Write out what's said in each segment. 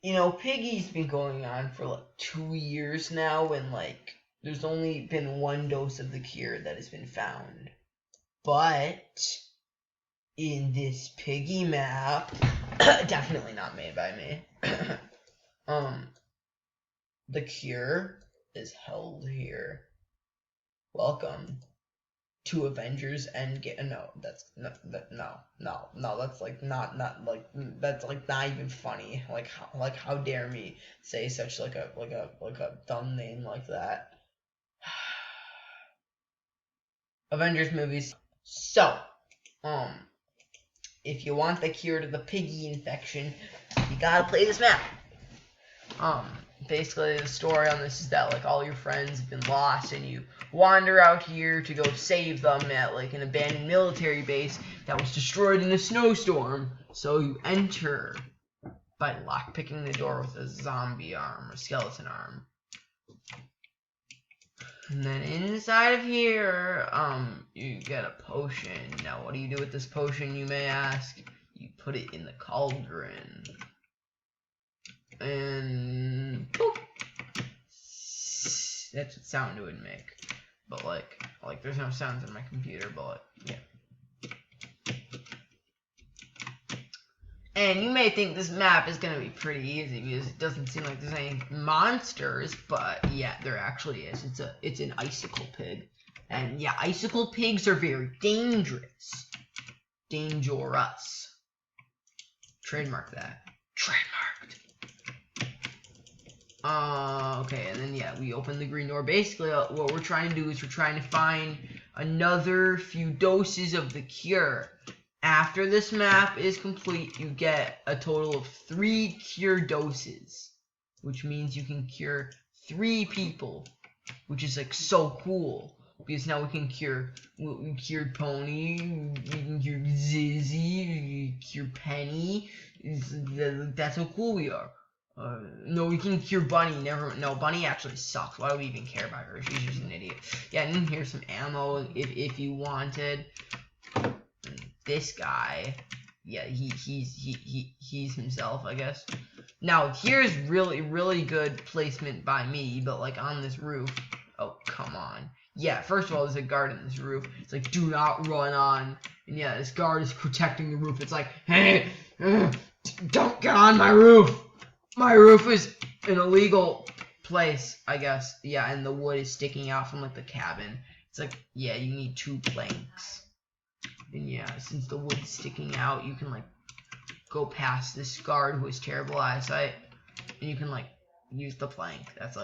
You know, Piggy's been going on for like 2 years now, and like there's only been one dose of the cure that has been found. But in this Piggy map, definitely not made by me. um, the cure is held here. Welcome to Avengers Endgame. No, that's no, that's like not like that's like not even funny. Like how dare me say such like a dumb name like that. Avengers movies. So, um, if you want the cure to the Piggy infection, you gotta play this map. Basically the story on this is that like all your friends have been lost and you wander out here to go save them at like an abandoned military base that was destroyed in a snowstorm. So you enter by lockpicking the door with a zombie arm or skeleton arm. And then inside of here, you get a potion. Now what do you do with this potion, you may ask? You put it in the cauldron. And boop. That's what sound it would make. But like there's no sounds on my computer, but yeah. And you may think this map is gonna be pretty easy because it doesn't seem like there's any monsters, but yeah, there actually is. It's an icicle pig. And yeah, icicle pigs are very dangerous. Dangerous. Trademark that. Trademarked. Okay, and then yeah, we open the green door. Basically, what we're trying to do is we're trying to find another few doses of the cure. After this map is complete, you get a total of 3 cure doses, which means you can cure 3 people, which is like so cool. Because now we cured Pony, we can cure Zizzy, we can cure Penny. That's how cool we are. No, we can cure Bunny. No, Bunny actually sucks. Why do we even care about her? She's just an idiot. Yeah, and here's some ammo if you wanted. And this guy, yeah, he's himself, I guess. Now here's really good placement by me, but like on this roof. Oh, come on. Yeah, first of all, there's a guard in this roof. It's like, do not run on. And yeah, this guard is protecting the roof. It's like, hey, don't get on my roof. My roof is an illegal place, I guess. Yeah, and the wood is sticking out from like the cabin. It's like, yeah, you need 2 planks. And yeah, since the wood's sticking out, you can like go past this guard who has terrible eyesight, and you can like use the plank. That's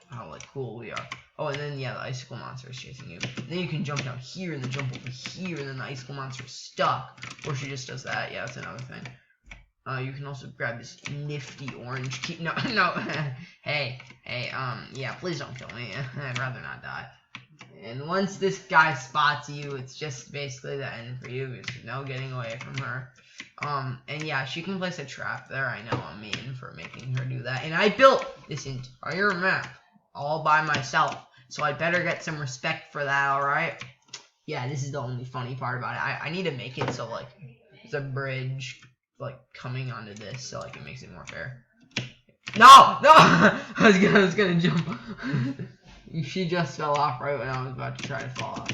how like cool we are. Oh, and then yeah, the icicle monster is chasing you. And then you can jump down here and then jump over here, and then the icicle monster is stuck, or she just does that. Yeah, that's another thing. You can also grab this nifty orange key. No, hey, yeah, please don't kill me. I'd rather not die. And once this guy spots you, it's just basically the end for you. There's no getting away from her. And yeah, she can place a trap there. I know I'm mean for making her do that. And I built this entire map all by myself. So I better get some respect for that, alright? Yeah, this is the only funny part about it. I need to make it so, like, it's a bridge, like, coming onto this, so, like, it makes it more fair. No! I was gonna jump. She just fell off right when I was about to try to fall off.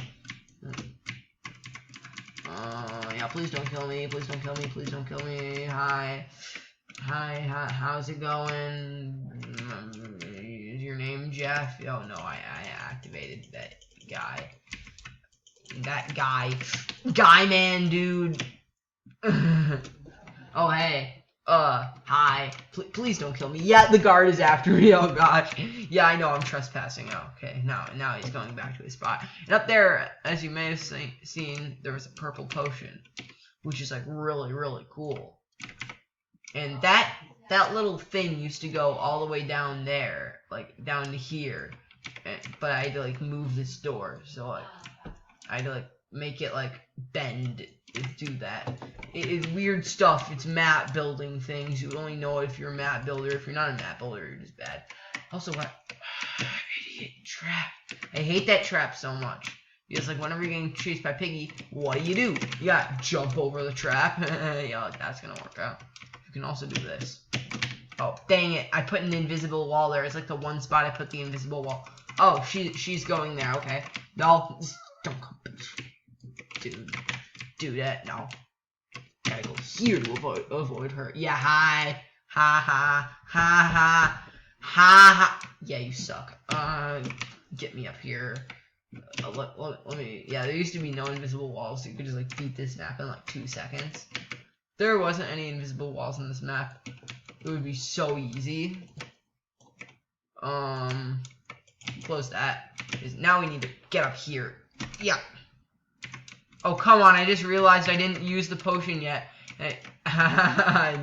Yeah, please don't kill me. Please don't kill me. Please don't kill me. Hi, how's it going? Is your name Jeff? Oh, no, I activated that guy. Guy man, dude. Oh, hey. Hi. Please don't kill me. Yeah, the guard is after me. Oh, gosh. Yeah, I know I'm trespassing. Oh, okay. Now he's going back to his spot. And up there, as you may have seen, there was a purple potion, which is, like, really cool. And that little thing used to go all the way down there, like, down to here. But I had to, like, move this door. So, like, I had to, like, make it, like, bend do that. It's weird stuff. It's map building things. You only know it if you're a map builder. If you're not a map builder, you're just bad. Also, what? Idiot trap. I hate that trap so much. Because, like, whenever you're getting chased by Piggy, what do? You gotta jump over the trap. Yeah, that's gonna work out. You can also do this. Oh, dang it. I put an invisible wall there. It's like the one spot I put the invisible wall. Oh, she's going there. Okay. No. Don't come. Dude. Do that. No. Gotta go here to avoid her. Yeah, hi. Ha ha. Ha ha. Ha ha. Yeah, you suck. Get me up here. Let me. Yeah, there used to be no invisible walls, so you could just like beat this map in like 2 seconds. There wasn't any invisible walls in this map. It would be so easy. Close that. Now we need to get up here. Yeah. Oh, come on. I just realized I didn't use the potion yet.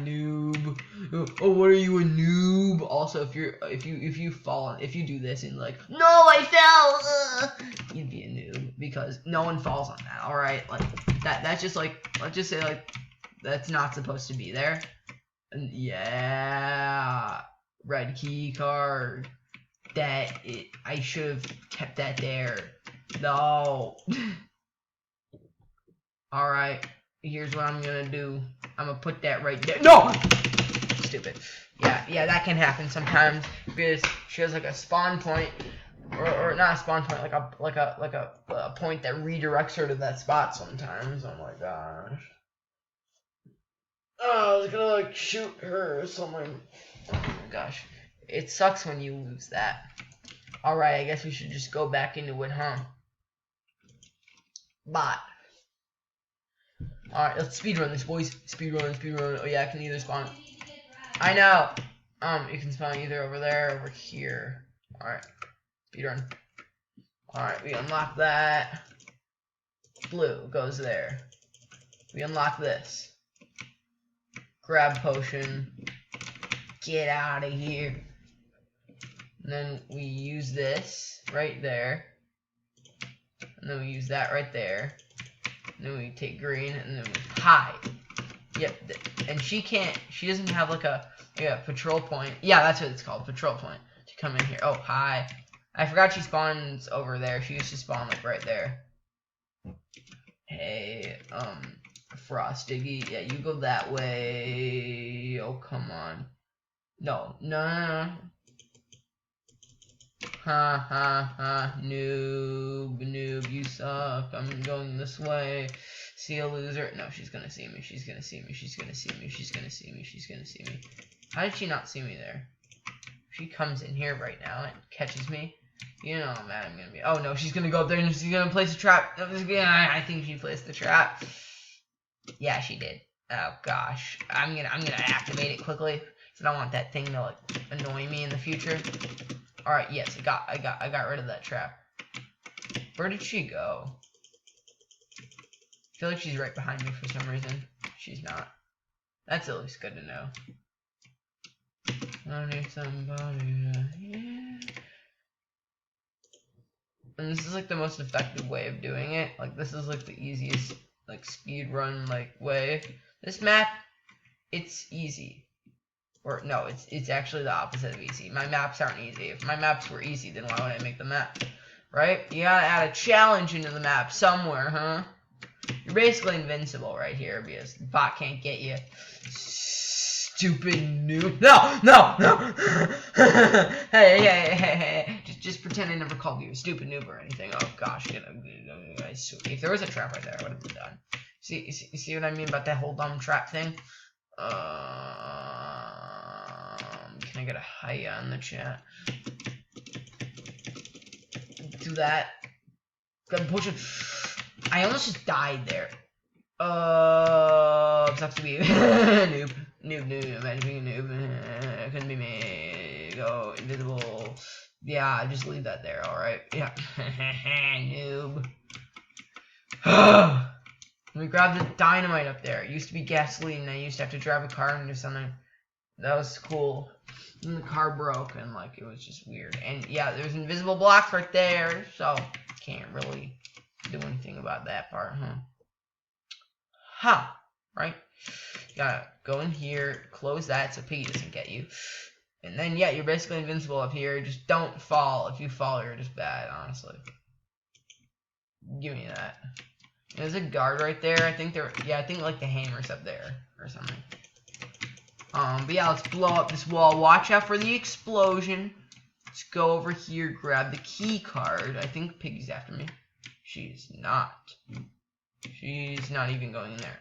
Noob. Oh, what are you, a noob? Also, if you do this and like, no, I fell. You'd be a noob because no one falls on that. All right, like that's just like, let's just say like that's not supposed to be there. And yeah, red key card. I should have kept that there. No. All right. Here's what I'm gonna do. I'm gonna put that right there. No! Stupid. Yeah, that can happen sometimes because she has like a spawn point, or not a spawn point, like a point that redirects her to that spot sometimes. Oh my gosh. Oh, I was gonna like shoot her or something. Oh my gosh. It sucks when you lose that. All right, I guess we should just go back into it, huh? Bot. Alright, let's speedrun this, boys. Speedrun. Oh yeah, I can either spawn. I know. You can spawn either over there or over here. Alright. Speedrun. Alright, we unlock that. Blue goes there. We unlock this. Grab potion. Get out of here. And then we use this right there. And then we use that right there. And then we take green, and then we hide. Yep, and she doesn't have like a patrol point. Yeah, that's what it's called, patrol point. To come in here. Oh, hi. I forgot she spawns over there. She used to spawn like right there. Hey, Frosty. Yeah, you go that way. Oh, come on. No. Ha ha ha, noob, you suck. I'm going this way. See a loser? No, she's gonna see me. She's gonna see me. How did she not see me there? If she comes in here right now and catches me, you know how mad I'm gonna be. Oh no, she's gonna go up there and she's gonna place a trap. I think she placed the trap. Yeah, she did. Oh gosh, I'm gonna activate it quickly because I don't want that thing to like annoy me in the future. All right, yes, I got rid of that trap. Where did she go? I feel like she's right behind me for some reason. She's not. That's at least good to know. I need somebody. Yeah. And this is like the most effective way of doing it. Like this is like the easiest like speed run like way. This map, it's easy. Or no, it's actually the opposite of easy. My maps aren't easy. If my maps were easy, then why would I make the map? Right? You gotta add a challenge into the map somewhere, huh? You're basically invincible right here because the bot can't get you. Stupid noob. No! Hey. Just pretend I never called you a stupid noob or anything. Oh gosh, if there was a trap right there, I would have been done. See what I mean about that whole dumb trap thing? Can I get a hiya in the chat? Do that. Gotta push it. I almost just died there. Sucks to be noob. Imagine being a noob. Couldn't be me. Go invisible. Yeah, just leave that there. All right. Yeah. Noob. Let me grab the dynamite up there. It used to be gasoline. I used to have to drive a car into something. That was cool. And the car broke, and like it was just weird. And yeah, there's invisible blocks right there, so can't really do anything about that part, huh? Ha! Right? You gotta go in here, close that so Piggy doesn't get you. And then yeah, you're basically invincible up here. Just don't fall. If you fall, you're just bad, honestly. Give me that. There's a guard right there. I think like the hammer's up there or something. But yeah, let's blow up this wall. Watch out for the explosion. Let's go over here, grab the key card. I think Piggy's after me. She's not. She's not even going in there.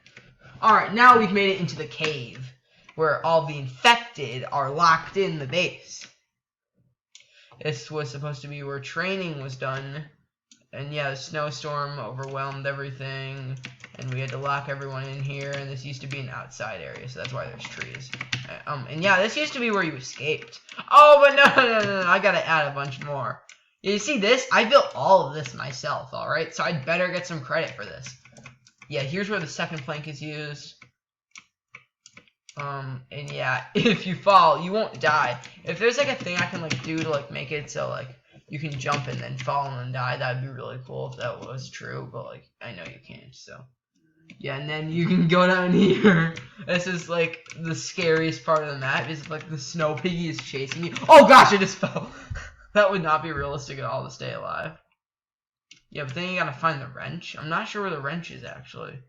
Alright, now we've made it into the cave, where all the infected are locked in the base. This was supposed to be where training was done. And yeah, the snowstorm overwhelmed everything, and we had to lock everyone in here, and this used to be an outside area, so that's why there's trees. And yeah, this used to be where you escaped. Oh, but no, I gotta add a bunch more. You see this? I built all of this myself, alright? So I'd better get some credit for this. Yeah, here's where the second plank is used. And yeah, if you fall, you won't die. If there's like a thing I can like do to like make it so like you can jump and then fall and die, that'd be really cool if that was true, but like I know you can't, so yeah. And then you can go down here. This is like the scariest part of the map, is like the snow piggy is chasing you. Oh gosh, I just fell. That would not be realistic at all to stay alive. Yeah, but then you gotta find the wrench. I'm not sure where the wrench is actually.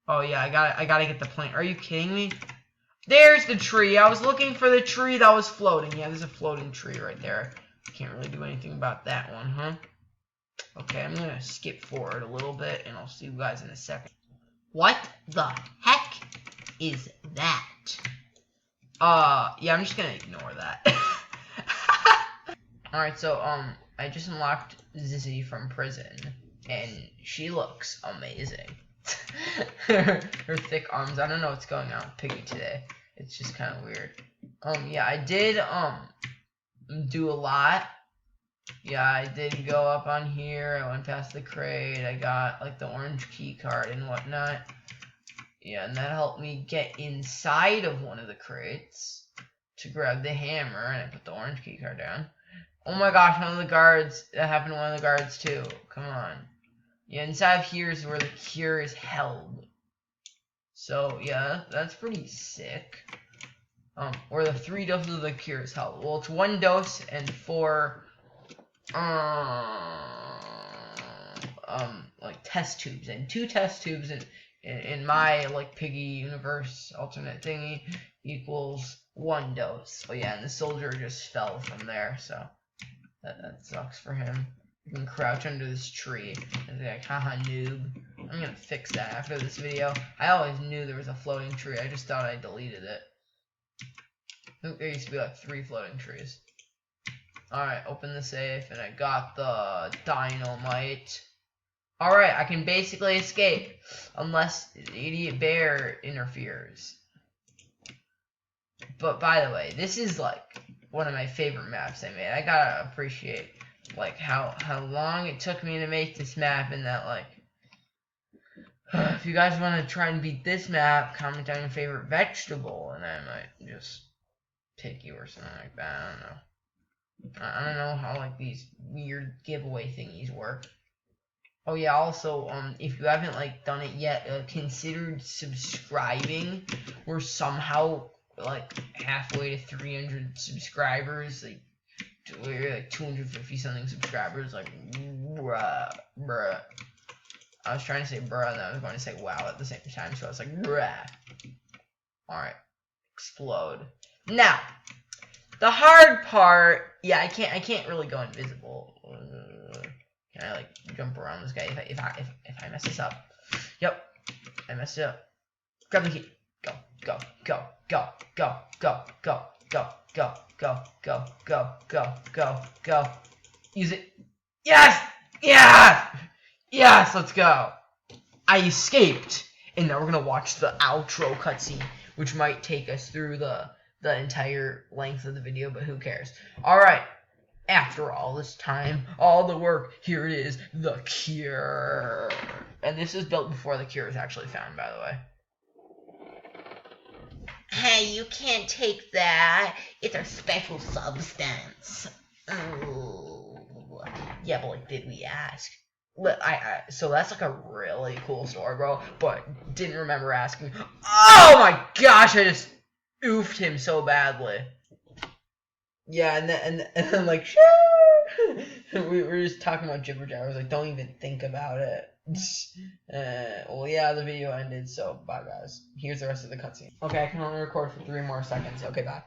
Oh yeah, I gotta get the plant. Are you kidding me? There's the tree. I was looking for the tree that was floating. Yeah, there's a floating tree right there. Can't really do anything about that one, huh? Okay, I'm gonna skip forward a little bit, and I'll see you guys in a second. What the heck is that? Yeah, I'm just gonna ignore that. Alright, so, I just unlocked Zizzy from prison, and she looks amazing. her thick arms. I don't know what's going on with Piggy today. It's just kind of weird. Yeah, I did, do a lot. Yeah, I did go up on here. I went past the crate. I got, like, the orange key card and whatnot. Yeah, and that helped me get inside of one of the crates to grab the hammer, and I put the orange key card down. Oh my gosh, one of the guards, that happened to one of the guards too. Come on. Yeah, inside of here is where the cure is held. So, yeah, that's pretty sick. Or the 3 doses of the cure is held. Well, it's 1 dose and 4, like, test tubes. And 2 test tubes in my, like, Piggy universe alternate thingy equals 1 dose. But yeah, and the soldier just fell from there, so that sucks for him. You can crouch under this tree and be like, haha, noob. I'm gonna fix that after this video. I always knew there was a floating tree. I just thought I deleted it. I think there used to be like 3 floating trees. Alright, open the safe, and I got the dynamite. Alright, I can basically escape. Unless the idiot bear interferes. But by the way, this is like one of my favorite maps I made. I gotta appreciate like how long it took me to make this map, and that like if you guys want to try and beat this map, comment down your favorite vegetable and I might just pick you or something like that. I don't know how like these weird giveaway thingies work. Oh yeah, also if you haven't like done it yet, consider subscribing. We're somehow like halfway to 300 subscribers. Like we're like 250 something subscribers. Like bruh. I was trying to say bruh and I was going to say wow at the same time, so I was like bruh. Alright. Explode. Now, the hard part, yeah, I can't really go invisible. Can I like jump around this guy if I mess this up? Yep. I messed it up. Grab the key. Go, go, go, go, go, go, go, go, go, go, go, go, go, go, go. Use it. Yes! Yes! Yes, let's go. I escaped. And now we're gonna watch the outro cutscene, which might take us through the entire length of the video, but who cares? Alright. After all this time, all the work, here it is, the cure. And this was built before the cure was actually found, by the way. Hey, you can't take that. It's a special substance. Oh. Yeah, but like, did we ask? So that's like a really cool story, bro. But didn't remember asking. Oh my gosh, I just oofed him so badly. Yeah, and then like, we were just talking about jibber jabber. I was like, don't even think about it. Well, yeah, the video ended, so bye, guys. Here's the rest of the cutscene. Okay, I can only record for 3 more seconds. Okay, bye.